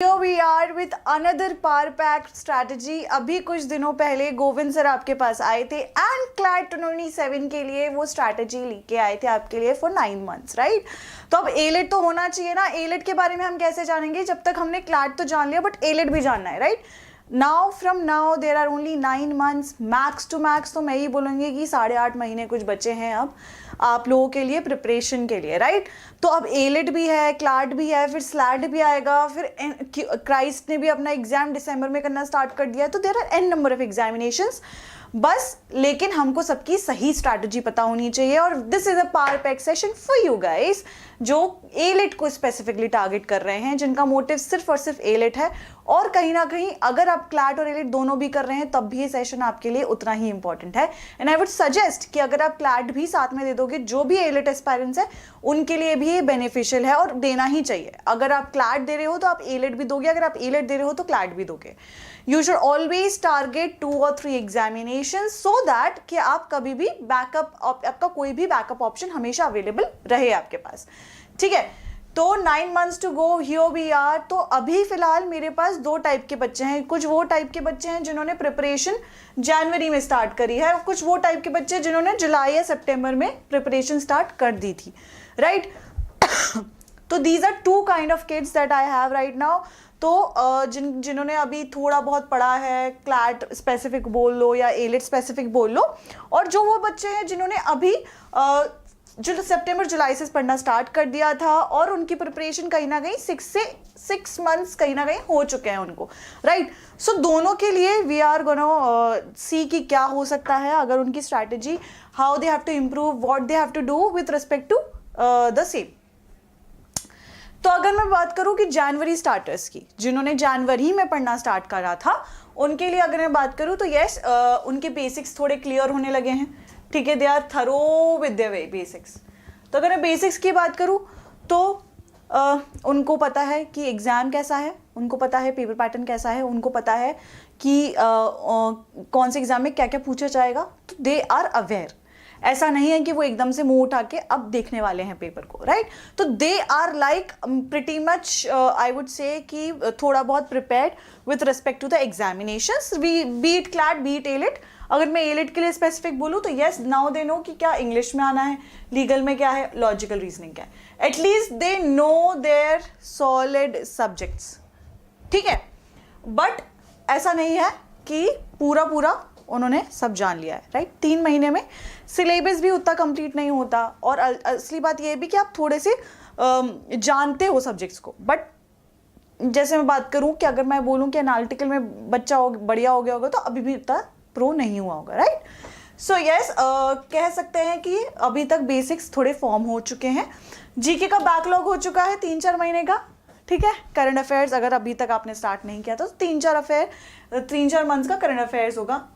Here we are with another power pack strategy। अभी कुछ दिनों पहले गोविंद सर आपके पास आए थे एंड क्लैट 27 के लिए वो स्ट्रैटेजी लेके आए थे आपके लिए फॉर 9 months, राइट। तो अब एलेट तो होना चाहिए ना। एलेट के बारे में हम कैसे जानेंगे जब तक हमने क्लैट तो जान लिया, बट एलेट भी जानना है, right. Now from now there are only 9 months, max to max तो मैं ही बोलूँगी कि 8.5 महीने कुछ बचे हैं अब आप लोगों के लिए प्रिपरेशन के लिए, राइट। तो अब एलेट भी है, क्लैट भी है, फिर स्लैट भी आएगा, फिर क्राइस्ट ने भी अपना एग्जाम दिसंबर में करना स्टार्ट कर दिया है। तो there are an number of examinations बस, लेकिन हमको सबकी सही स्ट्रैटेजी पता होनी चाहिए। और this is a power pack session for you guys जो एलेट को स्पेसिफिकली टारगेट कर रहे हैं, जिनका मोटिव सिर्फ और सिर्फ एलेट है। और कहीं ना कहीं अगर आप क्लैट और एलेट दोनों भी कर रहे हैं तब भी ये सेशन आपके लिए उतना ही इंपॉर्टेंट है। एंड आई वुड सजेस्ट कि अगर आप क्लैट भी साथ में दे दोगे, जो भी एलेट एस्पायरेंट्स है उनके लिए भी ये बेनिफिशियल है और देना ही चाहिए। अगर आप क्लैट दे रहे हो तो आप एलेट भी दोगे, अगर आप एलेट दे रहे हो तो क्लैट भी दोगे। You should always target 2 or 3 examination so that कि आप कभी भी बैकअप, आपका कोई भी बैकअप ऑप्शन हमेशा अवेलेबल रहे आपके पास, ठीक है। तो 9 months to go, here we are. तो अभी फिलहाल मेरे पास 2 टाइप के बच्चे हैं। कुछ वो टाइप के बच्चे हैं जिन्होंने प्रिपरेशन जनवरी में स्टार्ट करी है, और कुछ वो टाइप के बच्चे जिन्होंने जुलाई या सितंबर में प्रिपरेशन स्टार्ट कर दी थी, राइट। तो these are 2 kind of kids that I have right now। तो जिन्होंने अभी थोड़ा बहुत पढ़ा है, क्लैट स्पेसिफिक बोल लो या एलेट स्पेसिफिक बोल लो, और जो वो बच्चे हैं जिन्होंने अभी जो सितंबर जुलाई से पढ़ना स्टार्ट कर दिया था और उनकी प्रिपरेशन कहीं ना कहीं 6 months कहीं ना कहीं हो चुके हैं उनको, राइट। सो दोनों के लिए वी आर गोना सी कि क्या हो सकता है अगर उनकी strategy, how they have to improve, what they have to do with respect to the same. तो अगर मैं बात करूं कि जनवरी स्टार्टर्स की, जिन्होंने जनवरी में पढ़ना स्टार्ट करा था, उनके लिए अगर मैं बात करूं तो यस, उनके बेसिक्स थोड़े क्लियर होने लगे हैं, ठीक है। They are thorough with their basics. तो अगर मैं बेसिक्स की बात करूं तो उनको पता है कि एग्ज़ाम कैसा है, उनको पता है पेपर पैटर्न कैसा है, उनको पता है कि कौन से एग्ज़ाम में क्या क्या पूछा जाएगा। तो दे आर अवेयर। ऐसा नहीं है कि वो एकदम से मुंह उठा के अब देखने वाले हैं पेपर को, राइट। तो they are like pretty much I would say कि थोड़ा बहुत prepared with respect to the examinations, be it CLAT be it AILET. अगर मैं एलेट के लिए स्पेसिफिक बोलूँ तो येस, नाउ दे नो कि क्या इंग्लिश में आना है, लीगल में क्या है, लॉजिकल रीजनिंग क्या है। At least they know their solid subjects, ठीक है। बट ऐसा नहीं है कि पूरा उन्होंने सब जान लिया है, राइट। 3 महीने में सिलेबस भी उतना कंप्लीट नहीं होता, और असली बात यह भी कि आप थोड़े से जानते हो सब्जेक्ट्स को। बट जैसे मैं बात करूं कि अगर मैं बोलूं कि एनालिटिकल में बच्चा बढ़िया हो गया होगा तो अभी भी उतना प्रो नहीं हुआ होगा, राइट। सो यस, कह सकते हैं कि अभी तक बेसिक्स थोड़े फॉर्म हो चुके हैं। जीके का बैकलॉग हो चुका है 3-4 महीने का, ठीक है। करंट अफेयर्स अगर अभी तक आपने स्टार्ट नहीं किया तो 3-4 मंथ्स का करंट अफेयर्स होगा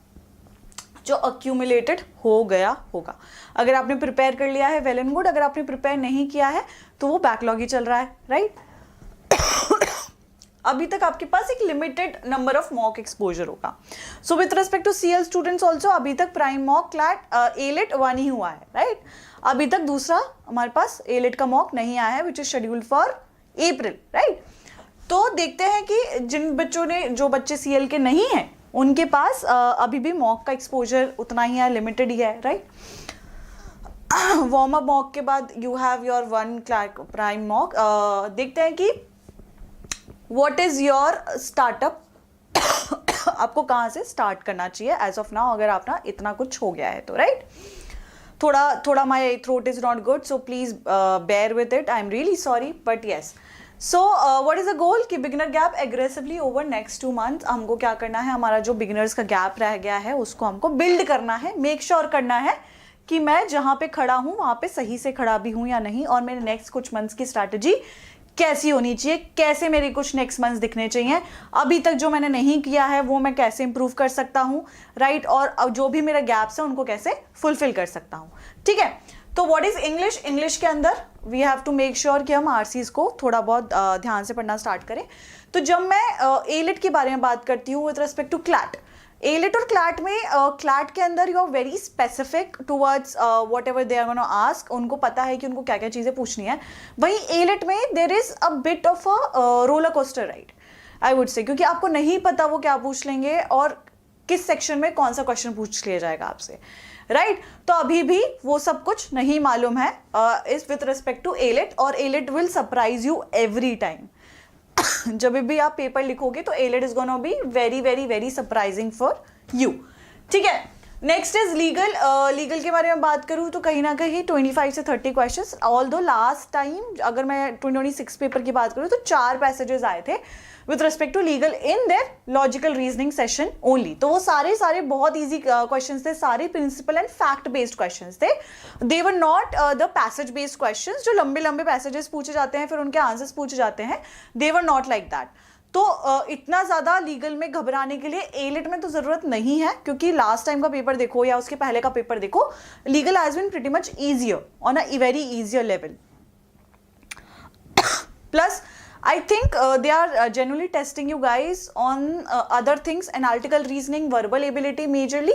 जो अक्यूमुलेटेड हो गया होगा। अगर आपने प्रिपेयर कर लिया है वेल एंड गुड, अगर आपने प्रिपेयर नहीं किया है तो वो बैकलॉग ही चल रहा है, राइट। अभी तक आपके पास एक limited number of mock exposure होगा। So with respect to CL students also अभी तक प्राइम मॉक, क्लैट, एलेट 1 ही हुआ है, राइट। अभी तक दूसरा हमारे पास एलेट का मॉक नहीं आया है, which is scheduled for April, right. तो देखते हैं कि जिन बच्चों ने, जो बच्चे सीएल के नहीं हैं उनके पास अभी भी मॉक का एक्सपोजर उतना ही है, लिमिटेड ही है, राइट। वार्म अप मॉक के बाद you have your 1 CLAT prime mock. देखते हैं कि व्हाट इज योर स्टार्टअप, आपको कहाँ से स्टार्ट करना चाहिए एज ऑफ नाउ, अगर आपका इतना कुछ हो गया है तो, राइट। थोड़ा my throat is not good, so please bear with it, I am really sorry, but yes. So what is the goal कि beginner gap aggressively over next 2 months हमको क्या करना है, हमारा जो बिगिनर्स का गैप रह गया है उसको हमको बिल्ड करना है। मेक श्योर करना है कि मैं जहाँ पे खड़ा हूँ वहाँ पे सही से खड़ा भी हूँ या नहीं, और मेरे नेक्स्ट कुछ मंथ्स की स्ट्रैटेजी कैसी होनी चाहिए, कैसे मेरे कुछ नेक्स्ट मंथ्स दिखने चाहिए, अभी तक जो मैंने नहीं किया है वो मैं कैसे इंप्रूव कर सकता हूँ, राइट। और जो भी मेरा गैप्स है उनको कैसे फुलफिल कर सकता हूँ, ठीक है। तो व्हाट इज इंग्लिश, इंग्लिश के अंदर we have to make sure कि हम आरसीज को थोड़ा बहुत ध्यान से पढ़ना स्टार्ट करें। तो जब मैं एलेट के बारे में बात करती हूँ with respect to CLAT, AILET और क्लैट में, क्लैट के अंदर you are very specific towards whatever they are gonna ask, उनको पता है कि उनको क्या क्या चीज़ें पूछनी है। वहीं एलेट में there is a bit of a roller coaster ride, I would से, क्योंकि आपको नहीं पता वो क्या पूछ लेंगे और किस सेक्शन में कौन सा क्वेश्चन पूछ लिया जाएगा आपसे, राइट तो अभी भी वो सब कुछ नहीं मालूम है इस विथ रिस्पेक्ट टू एलिट, और elite will surprise you every time. जब भी आप पेपर लिखोगे तो elite is gonna be very very very surprising for you, ठीक है। Next is legal. लीगल के बारे में बात करूँ तो कहीं ना कहीं 25 से 30 क्वेश्चंस, ऑल दो लास्ट टाइम अगर मैं 2026 पेपर की बात करूँ तो 4 पैसेजेस आए थे with respect to legal in their logical reasoning session only. तो वो सारे बहुत ईजी क्वेश्चंस थे, सारे principle and fact based questions थे। They were not the passage based questions, जो लंबे लंबे पैसेजेस पूछे जाते हैं फिर उनके आंसर्स पूछे जाते हैं, दे वर नॉट लाइक दैट। तो इतना ज़्यादा लीगल में घबराने के लिए एलिट में तो ज़रूरत नहीं है, क्योंकि लास्ट टाइम का पेपर देखो या उसके पहले का पेपर देखो, legal has been pretty much easier on a very easier level. Plus I think they are genuinely testing you guys on other things, analytical reasoning, verbal ability majorly,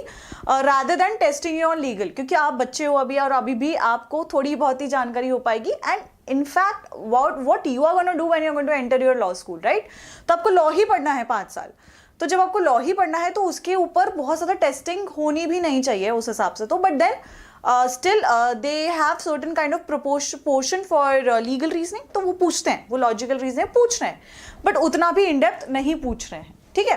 rather than testing you on legal, क्योंकि आप बच्चे हो अभी और अभी भी आपको थोड़ी बहुत ही जानकारी हो पाएगी। And in fact what you are going to do when you are going to enter your law school, right? तो आपको लॉ ही पढ़ना है 5 साल, तो जब आपको लॉ ही पढ़ना है तो उसके ऊपर बहुत ज़्यादा टेस्टिंग होनी भी नहीं चाहिए उस हिसाब से। तो but then still they have certain kind of proportion for legal reasoning, तो वो पूछते हैं, वो लॉजिकल रीजनिंग पूछ रहे हैं बट उतना भी इन डेप्थ नहीं पूछ रहे हैं, ठीक है।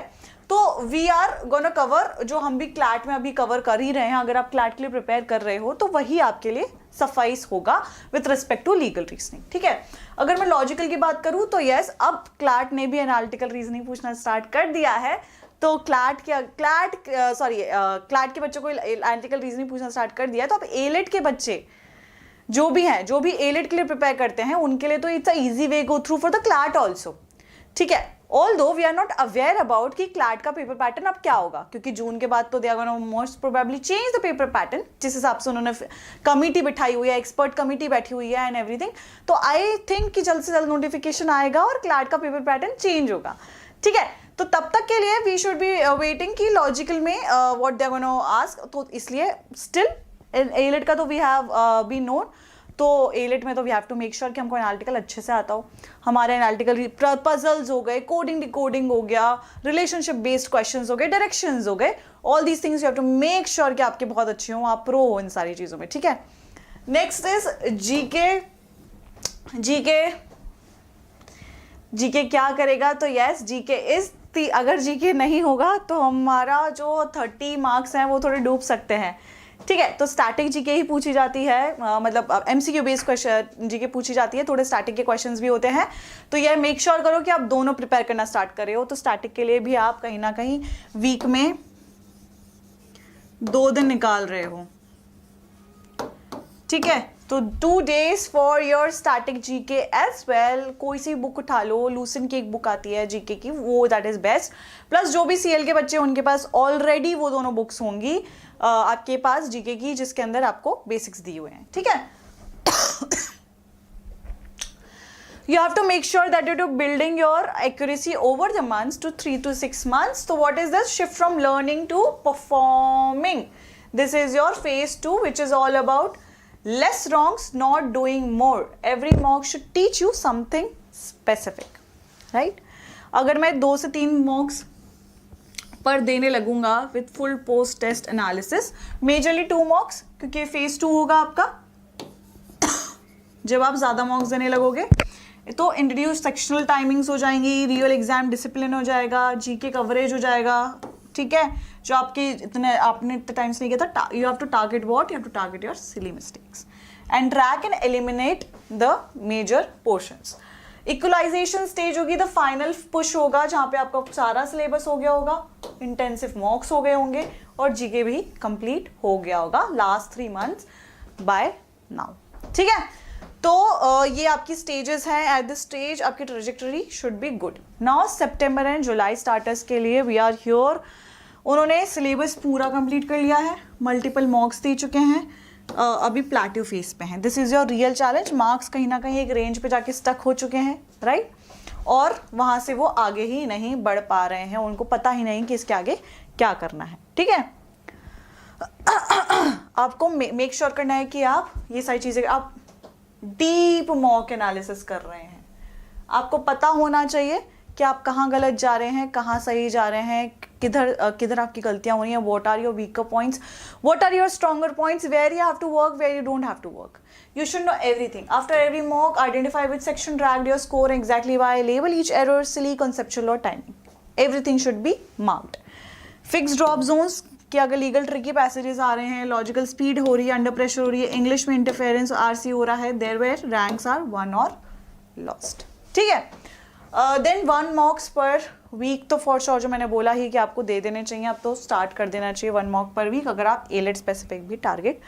तो वी आर गोना कवर, जो हम भी क्लैट में अभी कवर कर ही रहे हैं, अगर आप क्लैट के लिए प्रिपेयर कर रहे हो तो वही आपके लिए सफाइस होगा with respect to legal reasoning, ठीक है। अगर मैं लॉजिकल की बात करूं तो यस, अब क्लैट ने भी एनालिटिकल रीजनिंग पूछना स्टार्ट कर दिया है, तो क्लैट के बच्चों को एनालिटिकल रीजनिंग पूछना स्टार्ट कर दिया है। तो अब एलिट के बच्चे जो भी हैं, जो भी एलिट के लिए प्रिपेयर करते हैं, उनके लिए तो it's a easy way go through for the CLAT also, ठीक है। Although we are not aware about कि क्लैट का पेपर पैटर्न अब क्या होगा, क्योंकि जून के बाद तो they are gonna most probably change the paper pattern, जिस हिसाब से उन्होंने कमिटी बिठाई हुई है, एक्सपर्ट कमिटी बैठी हुई है एंड एवरीथिंग। तो आई थिंक कि जल्द से जल्द नोटिफिकेशन आएगा और क्लैट का पेपर पैटर्न चेंज होगा, ठीक है। तो तब तक के लिए वी शुड बी वेटिंग कि लॉजिकल में what they are gonna ask, तो इसलिए स्टिल एलिट का तो वी हैव बीन नोन, तो एलिट में तो we have to make sure कि हमको एनालिटिकल अच्छे से आता हो। हमारे एनालिटिकल पजल्स हो गए, कोडिंग डिकोडिंग हो गया, रिलेशनशिप बेस्ड क्वेश्चंस हो गए, डायरेक्शंस हो गए, all these things you have to make sure कि आपके बहुत अच्छे हो, आप प्रो हो इन सारी चीज़ों में, ठीक है। नेक्स्ट इज जीके क्या करेगा, तो यस जीके इज अगर जीके नहीं होगा तो हमारा जो 30 मार्क्स हैं वो थोड़े डूब सकते हैं, ठीक है। तो स्टैटिक जीके ही पूछी जाती है, मतलब एमसीक्यू बेस्ड क्वेश्चन जीके पूछी जाती है, थोड़े स्टैटिक के क्वेश्चंस भी होते हैं। तो ये मेक श्योर करो कि आप दोनों प्रिपेयर करना स्टार्ट कर रहे हो। तो स्टैटिक के लिए भी आप कहीं ना कहीं वीक में 2 दिन निकाल रहे हो, ठीक है। तो 2 days for your static GK as well. कोई सी बुक उठा लो, लूसेंट की एक बुक आती है जीके की, वो दैट इज बेस्ट। प्लस जो भी सीएल के बच्चे उनके पास ऑलरेडी वो दोनों बुक्स होंगी आपके पास जीके की, जिसके अंदर आपको बेसिक्स दिए हुए हैं, ठीक है। You have to make sure that you're building your accuracy over the months to 3 to 6 months. So what is this? Shift from learning to performing. This is your phase 2, which is all about less wrongs, not doing more. Every mock should teach you something specific, right? अगर मैं 2 से 3 mocks पर देने लगूंगा with full post test analysis, majorly 2 mocks, क्योंकि phase 2 होगा आपका। जब आप ज़्यादा मॉक्स देने लगोगे तो इंट्रोड्यूस सेक्शनल टाइमिंग्स हो जाएंगी, रियल एग्जाम डिसिप्लिन हो जाएगा, जीके कवरेज हो जाएगा, ठीक है। जो आपने इतने टाइम से नहीं किया था, you have to target what, you have to target your silly mistakes and track and eliminate the major portions. Equalisation stage होगी, द फाइनल पुश होगा, जहाँ पे आपका सारा सिलेबस हो गया होगा, इंटेंसिव मॉक्स हो गए होंगे और जीके भी कंप्लीट हो गया होगा लास्ट 3 मंथ्स बाय नाउ, ठीक है। तो ये आपकी स्टेजेस हैं। एट दिस स्टेज आपकी trajectory should be good. Now September and July starters के लिए वी आर हियर। उन्होंने सिलेबस पूरा कंप्लीट कर लिया है, मल्टीपल मॉक्स दे चुके हैं, अभी प्लेट्यू फेस पे हैं। This is your real challenge. Marks कहीं ना कहीं एक रेंज पे जाके स्टक हो चुके हैं, राइट, और वहाँ से वो आगे ही नहीं बढ़ पा रहे हैं, उनको पता ही नहीं कि इसके आगे क्या करना है, ठीक है। आपको मेक श्योर करना है कि आप ये सारी चीज़ें, आप डीप मॉक एनालिसिस कर रहे हैं। आपको पता होना चाहिए कि आप कहाँ गलत जा रहे हैं, कहाँ सही जा रहे हैं, किधर आपकी गलतियाँ हो रही हैं, what are your weaker points, what are your stronger points, where you have to work, where you don't have to work. You should know everything. After every mock, identify which section dragged your score exactly why, label each error, silly, conceptual or timing. Everything should be marked. Fixed drop zones कि अगर legal tricky passages आ रहे हैं, logical speed हो रही है, under pressure हो रही है, इंग्लिश में इंटरफेरेंस आरसी हो रहा है, there where ranks are won और लॉस्ट. ठीक है. देन 1 मॉक्स पर वीक तो फॉर श्योर जो मैंने बोला ही कि आपको दे देने चाहिए, आप तो स्टार्ट कर देना चाहिए 1 मॉक पर वीक अगर आप एलेट स्पेसिफिक भी टारगेट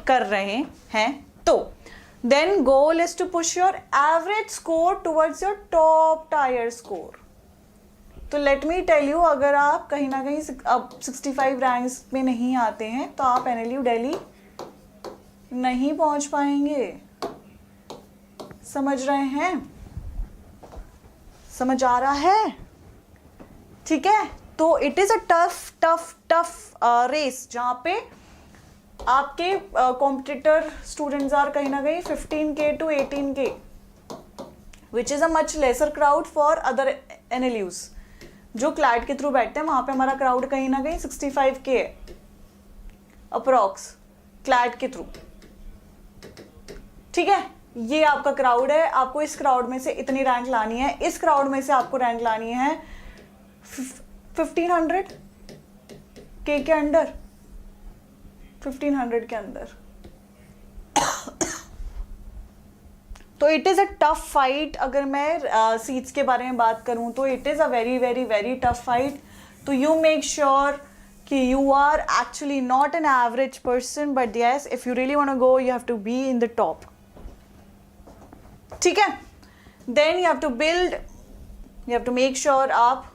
कर रहे हैं तो. Then goal is to push your average score towards your top tier score. तो लेट मी टेल यू, अगर आप कहीं ना कहीं अब 65 रैंक्स में नहीं आते हैं तो आप NLU दिल्ली नहीं पहुंच पाएंगे. समझ रहे हैं? समझ आ रहा है? ठीक है. तो it is a tough race जहाँ पे आपके कॉम्पिटिटर स्टूडेंट्स आर कहीं ना कहीं 15K to 18K, which is a much laser crowd for other NLUs. जो क्लैट के थ्रू बैठते हैं वहां पे हमारा क्राउड कहीं ना कहीं 65K है अप्रॉक्स क्लैट के थ्रू. ठीक है. ये आपका क्राउड है. आपको इस क्राउड में से इतनी रैंक लानी है, इस क्राउड में से आपको रैंक लानी है 1500K के अंडर, 1500 के अंदर. तो it is a tough fight. अगर मैं सीट्स के बारे में बात करूं तो it is a very very very tough fight. तो यू मेक श्योर कि you are actually not an average person, but yes if you really want to go you have to be in the top. ठीक है. Then you have to build, you have to make sure आप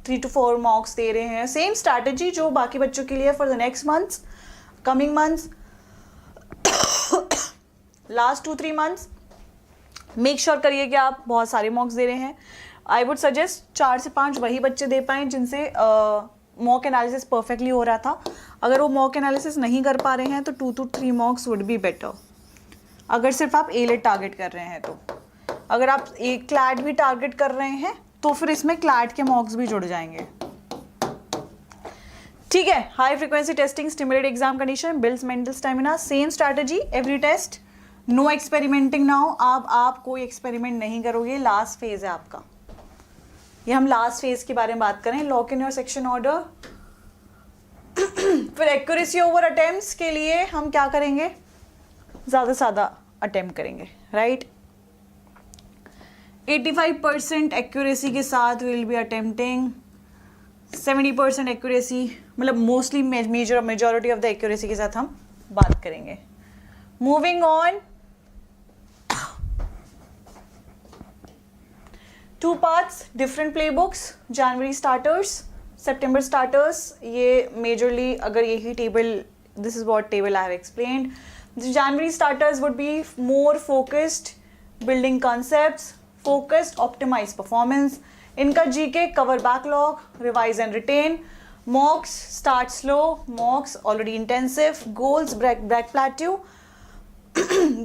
3 to 4 मॉक्स दे रहे हैं. Same strategy जो बाकी बच्चों के लिए for the next months, coming months, last 2-3 months. Make sure करिए कि आप बहुत सारे मॉक्स दे रहे हैं. आई वुड सजेस्ट 4 से 5 वही बच्चे दे पाएँ जिनसे मॉक एनालिसिस परफेक्टली हो रहा था. अगर वो मॉक एनालिसिस नहीं कर पा रहे हैं तो 2 to 3 मॉक्स वुड बी बेटर. अगर सिर्फ आप एलेट टारगेट कर रहे हैं तो. अगर आप एक क्लैट भी टारगेट कर रहे हैं तो फिर इसमें क्लैट के मॉक्स भी जुड़ जाएंगे. ठीक है. High frequency testing, stimulate exam condition, builds mental stamina. Same strategy every test. No experimenting now. आप कोई एक्सपेरिमेंट नहीं करोगे. लास्ट फेज है आपका. ये हम लास्ट फेज के बारे में बात करें. Lock in your section order. फिर एक्यूरेसी ओवर अटेम्प्ट्स के लिए हम क्या करेंगे? ज़्यादा से ज़्यादा अटेम्प्ट करेंगे. राइट. 85% एक्यूरेसी के साथ विल बी अटेम्प्टिंग. 70% एक्यूरेसी, मतलब mostly majority of the accuracy के साथ हम बात करेंगे. Moving on. 2 parts, different playbooks. January starters, September starters. ये majorly अगर यही table, this is what table I have explained. The January starters would be more focused, building concepts, focused, optimized performance. इनका GK cover backlog, revise and retain. Mocks start slow, mocks already intensive. Goals break plateau.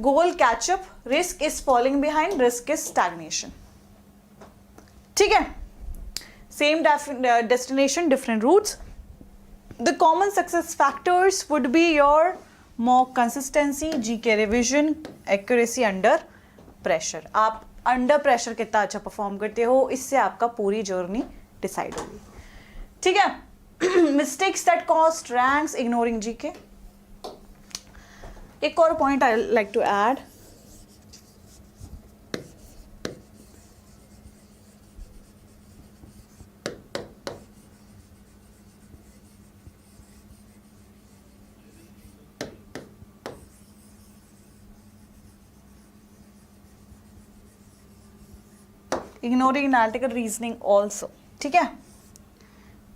Goal catch up. Risk is falling behind, risk is stagnation. ठीक है. Same destination, different routes. The common success factors would be your mock consistency, GK revision, accuracy under pressure. आप under pressure कितना अच्छा perform करते हो, इससे आपका पूरी जर्नी डिसाइड होगी. ठीक है. Mistakes that cost ranks, ignoring GK. एक और point I like to add. Ignoring analytical reasoning also. ठीक है.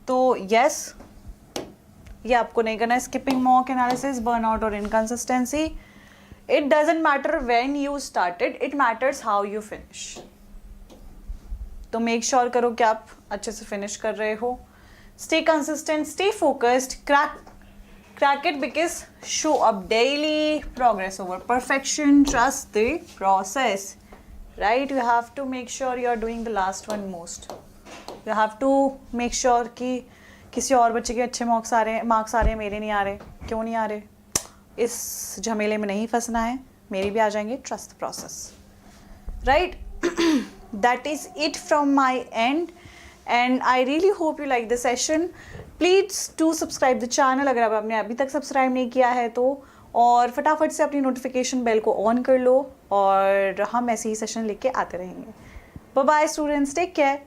तो यस, ये आपको नहीं करना है. स्किपिंग मॉक एनालिसिस, बर्नआउट और inconsistency. It doesn't matter when you started, it matters how you finish. तो मेक श्योर करो कि आप अच्छे से फिनिश कर रहे हो. Stay consistent, stay focused, crack it because show up daily, progress over perfection, trust the process. Right. You have to make sure you are doing the last one most. You have to make sure कि किसी और बच्चे के अच्छे marks आ रहे हैं, मेरे नहीं आ रहे. क्यों नहीं आ रहे? इस झमेले में नहीं फंसना है. मेरे भी आ जाएंगे. Trust the process. Right. That is it from my end, and I really hope you like the session. Please do subscribe the channel अगर आपने अभी तक सब्सक्राइब नहीं किया है तो, और फटाफट से अपनी नोटिफिकेशन बेल को ऑन कर लो, और हम ऐसे ही सेशन लेके आते रहेंगे. Bye bye students, take care.